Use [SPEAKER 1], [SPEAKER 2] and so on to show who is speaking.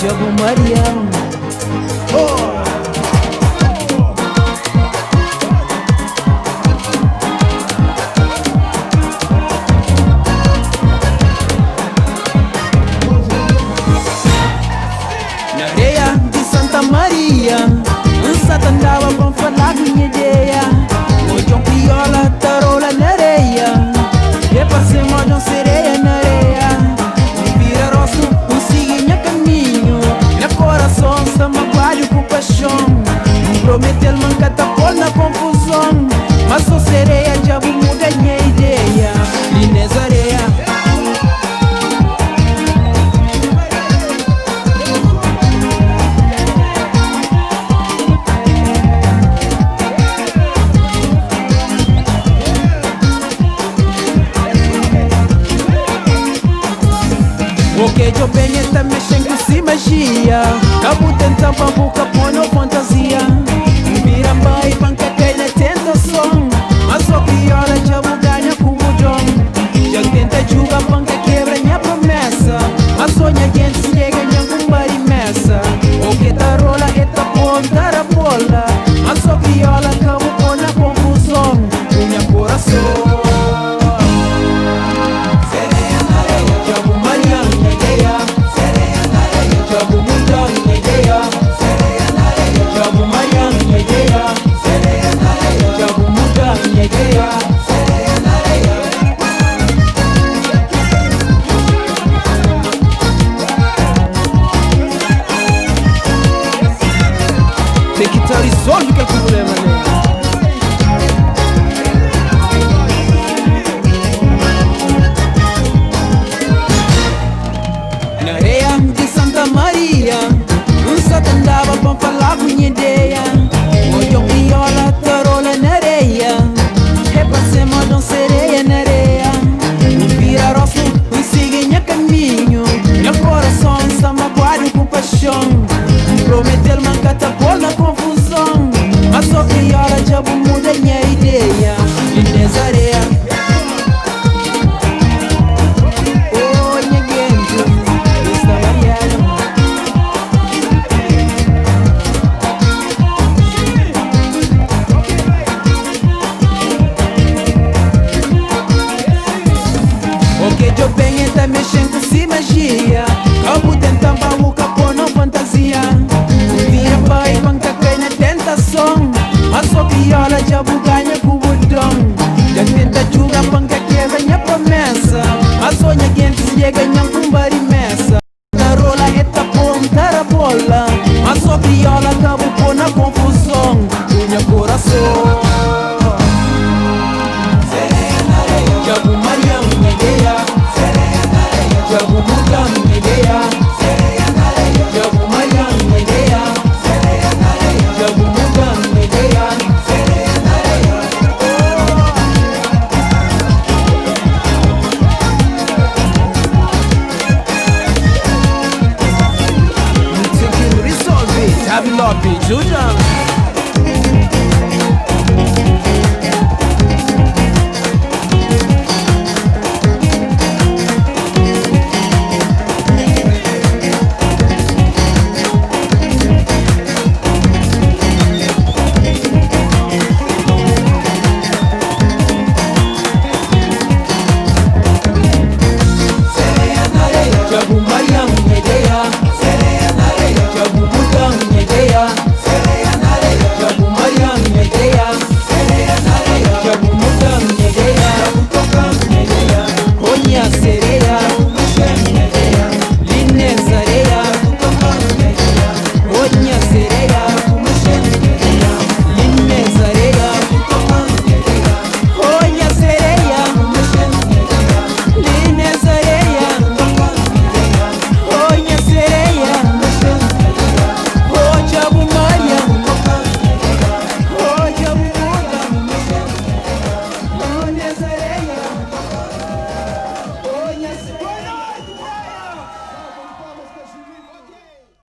[SPEAKER 1] Jabu Mariam. Oh. Na areia de Santa Maria, Satan andava com falar minha ideia. Hoje criola, tarola na areia. E passei mais sereia na areia. Me vira rosto, siga caminho. Meu coração está magoado com paixão. Prometeu manca tá pôr na confusão. Mas sou sereia, já vou mudar minha ideia. E nessa areia o que eu venho está mexendo com si magia. Cabo tentando pra boca pôr na fantasia. Vira bai, banca cai na tentação. Mas só criola já vou ganhar com o John. Já tenta jogar, banca quebra minha promessa. Mas sonha gente se ganha com barimessa. O que tá rola é tá ponta a bola. Mas só criola cabo pôr na confusão. Minha coração tem que estar resolve que é o problema, né? Na areia de Santa Maria, Satan andava pra falar com minha ideia. Hoje eu criola, tarola na areia. Repassei mais sereia na areia. Vira rosto, siga meu caminho. Meu coração está magoado com paixão. Prometeu manca tá pôr na confusão. Mas só criola já vou mudar minha ideia. E nessa areia oh, minha gente está variada. O que eu venho tá mexendo com si magia. Cabo tentando pra boca pôr na fantasia. Vira pai, banca cai na tentação. Mas só criola já vou ganhar com o botão. Já tenta jogar, banca quebra minha promessa. Mas sonha gente se ganha com barimessa. Da rola é tá ponta a bola. Mas só criola cabo pôr na confusão. Minha coração Jabu Mariam, minha ideia. Jabu Mariam, minha ideia. Jabu Mariam, minha ideia. Jabu Mariam, minha ideia. Tem que resolver, sabe, Lopes, Julian.